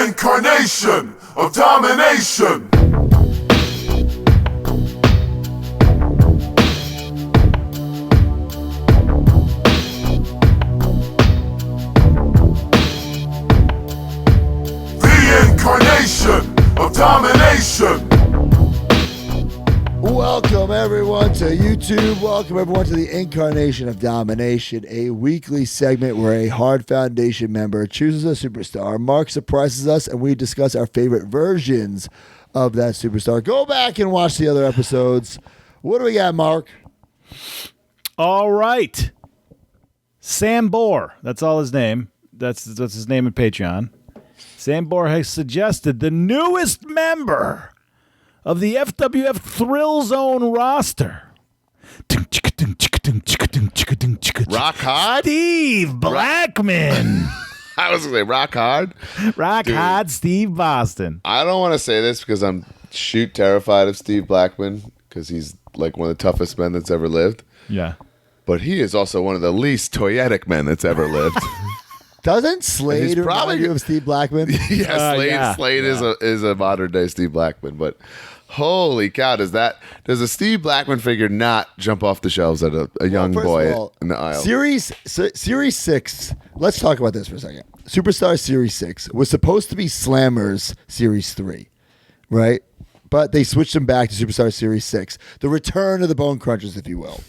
Incarnation of Domination. The Incarnation of Domination. Welcome everyone to YouTube. Welcome everyone to the Incarnation of Domination, a weekly segment where a Hard Foundation member chooses a superstar, Mark surprises us, and we discuss our favorite versions of that superstar. Go back and watch the other episodes. What do we got, Mark? All right. Sam Bohr. That's all his name. That's his name in Patreon. Sam Bohr has suggested the newest member of the FWF Thrill Zone roster. Rock hard? Steve Blackman. I was going to say rock hard. Rock Dude. hard Steve Boston. I don't want to say this because I'm terrified of Steve Blackman because he's like one of the toughest men that's ever lived. Yeah. But he is also one of the least toyetic men that's ever lived. Doesn't Slade remind you of Steve Blackman? Yeah, Slade is a modern day Steve Blackman, but holy cow, does a Steve Blackman figure not jump off the shelves at a young boy in the aisle? Series 6, let's talk about this for a second. Superstar Series 6 was supposed to be Slammers Series 3, right? But they switched them back to Superstar Series 6. The return of the Bone Crunchers, if you will.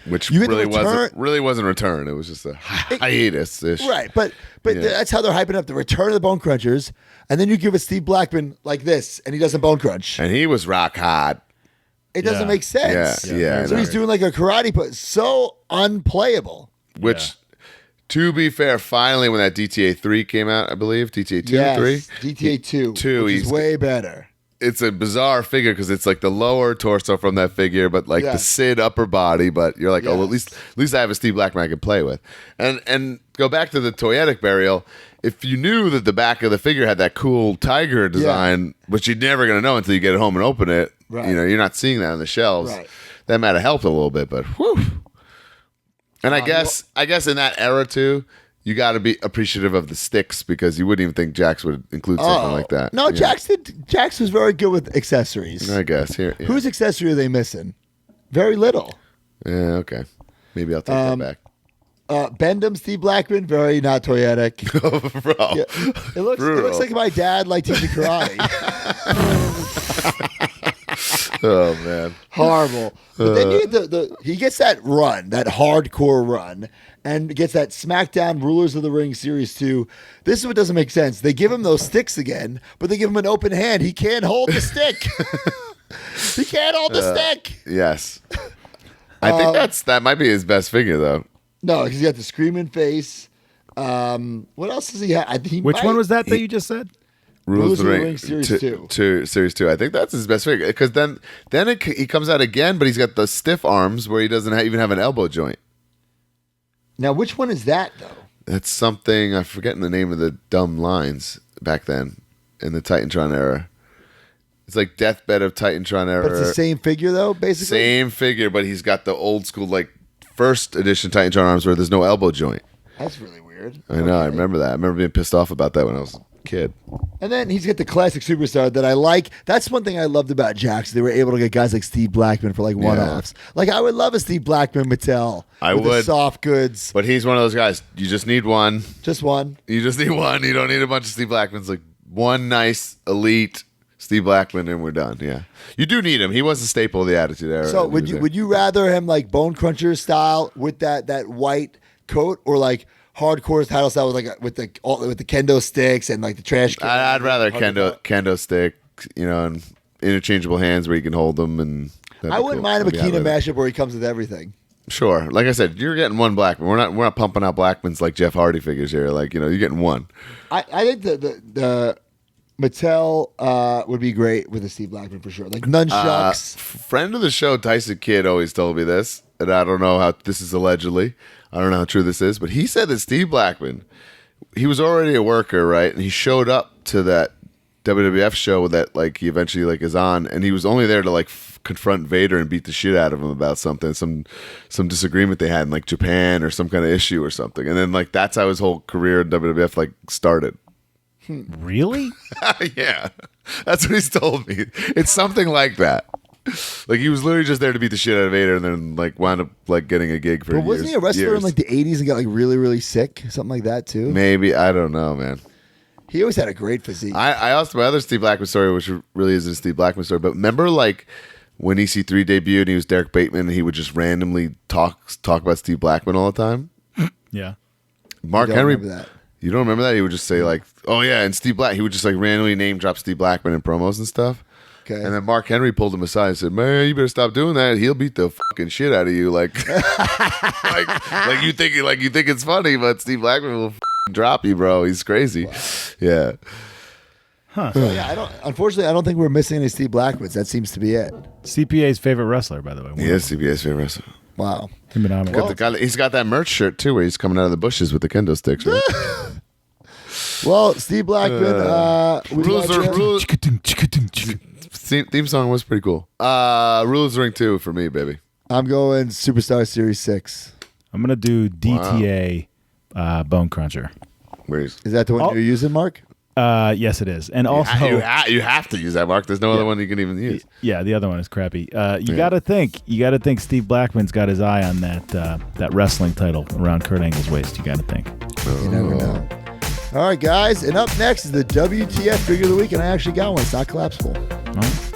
Which really wasn't a return. It was just a hiatus-ish. Right, but that's how they're hyping up the return of the Bone Crunchers, and then you give it Steve Blackman like this, and he doesn't bone crunch. And he was rock hard. It doesn't make sense. Yeah. So he's doing like a karate put, so unplayable. Which, to be fair, finally when that DTA 3 came out, I believe DTA 2, 3, DTA 2, which is way better. It's a bizarre figure because it's like the lower torso from that figure, but like the Sid upper body. But you're like, oh, at least I have a Steve Blackman I can play with. And go back to the toyetic burial. If you knew that the back of the figure had that cool tiger design, which you're never gonna know until you get it home and open it. Right. You know, you're not seeing that on the shelves. Right. That might have helped a little bit, but whew. And I guess in that era too, you got to be appreciative of the sticks because you wouldn't even think Jax would include something like that. No, Jax was very good with accessories. I guess. Here, yeah. Whose accessory are they missing? Very little. Yeah, okay. Maybe I'll take that back. Bendham Steve Blackman, very not toyetic. Bro. Yeah. It looks like my dad liked teaching karate. Oh man, horrible. But then you get he gets that run, that hardcore run, and gets that SmackDown Rulers of the Ring Series 2. This is what doesn't make sense. They give him those sticks again, but they give him an open hand. He can't hold the stick. He can't hold the stick. Yes, I think that might be his best figure though. No, because he got the screaming face. What else does he have? Which one was that you just said? Rulers of the Ring Series 2. Series 2. I think that's his best figure because then he comes out again, but he's got the stiff arms where he doesn't even have an elbow joint. Now, which one is that though? That's something I'm forgetting the name of the dumb lines back then in the Titantron era. It's like Deathbed of Titantron era. But it's the same figure though, basically. Same figure, but he's got the old school like first edition Titantron arms where there's no elbow joint. That's really weird. I know. I remember that. I remember being pissed off about that when I was a kid. And then he's got the classic superstar that I like. That's one thing I loved about Jax. They were able to get guys like Steve Blackman for like one-offs. Like I would love a Steve Blackman Mattel. With the soft goods. But he's one of those guys. You just need one. Just one. You just need one. You don't need a bunch of Steve Blackmans. Like one nice elite Steve Blackman and we're done. Yeah. You do need him. He was a staple of the Attitude Era. So would you rather him like Bone Cruncher style with that white coat or like hardcore title style with the kendo sticks and like the trash can? I'd rather kendo stick, and interchangeable hands where you can hold them. And I wouldn't mind a Makina mashup where he comes with everything. Sure, like I said, you're getting one Blackman. We're not pumping out Blackmans like Jeff Hardy figures here. Like you're getting one. I think the Mattel would be great with a Steve Blackman for sure. Like nunchucks. Friend of the show, Tyson Kidd, always told me this, and I don't know how this is allegedly. I don't know how true this is, but he said that Steve Blackman, he was already a worker, right? And he showed up to that WWF show that like he eventually like is on, and he was only there to like confront Vader and beat the shit out of him about something, some disagreement they had in like Japan or some kind of issue or something, and then like that's how his whole career in WWF like started. Really? Yeah, that's what he's told me. It's something like that. Like he was literally just there to beat the shit out of Vader, and then like wound up like getting a gig for. But wasn't he a wrestler years. in like the 80s and got like really, really sick? Something like that too? Maybe, I don't know, man. He always had a great physique. I asked my other Steve Blackman story, which really isn't a Steve Blackman story, but remember like when EC3 debuted and he was Derek Bateman and he would just randomly talk about Steve Blackman all the time? Yeah. Mark don't Henry. remember that. You don't remember that? He would just say like, oh yeah, and Steve Black, he would just like randomly name drop Steve Blackman in promos and stuff. Okay. And then Mark Henry pulled him aside and said, man, you better stop doing that. He'll beat the fucking shit out of you. Like, like you think it's funny, but Steve Blackman will drop you, bro. He's crazy. Wow. Yeah. So, yeah, unfortunately, I don't think we're missing any Steve Blackmans. That seems to be it. CPA's favorite wrestler, by the way. He is CBA's favorite wrestler. Wow. He's got that merch shirt too, where he's coming out of the bushes with the kendo sticks. Right? Well, Steve Blackman. Rules. Theme song was pretty cool. Rulers Ring 2 for me, baby. I'm going Superstar Series 6. I'm going to do DTA Bone Cruncher. Is that the one you're using, Mark? Yes, it is. And also, you have to use that, Mark. There's no other one you can even use. Yeah, the other one is crappy. You got to think Steve Blackman's got his eye on that wrestling title around Kurt Angle's waist. You got to think. You never know. All right, guys. And up next is the WTF Figure of the Week, and I actually got one. It's not collapsible. All right.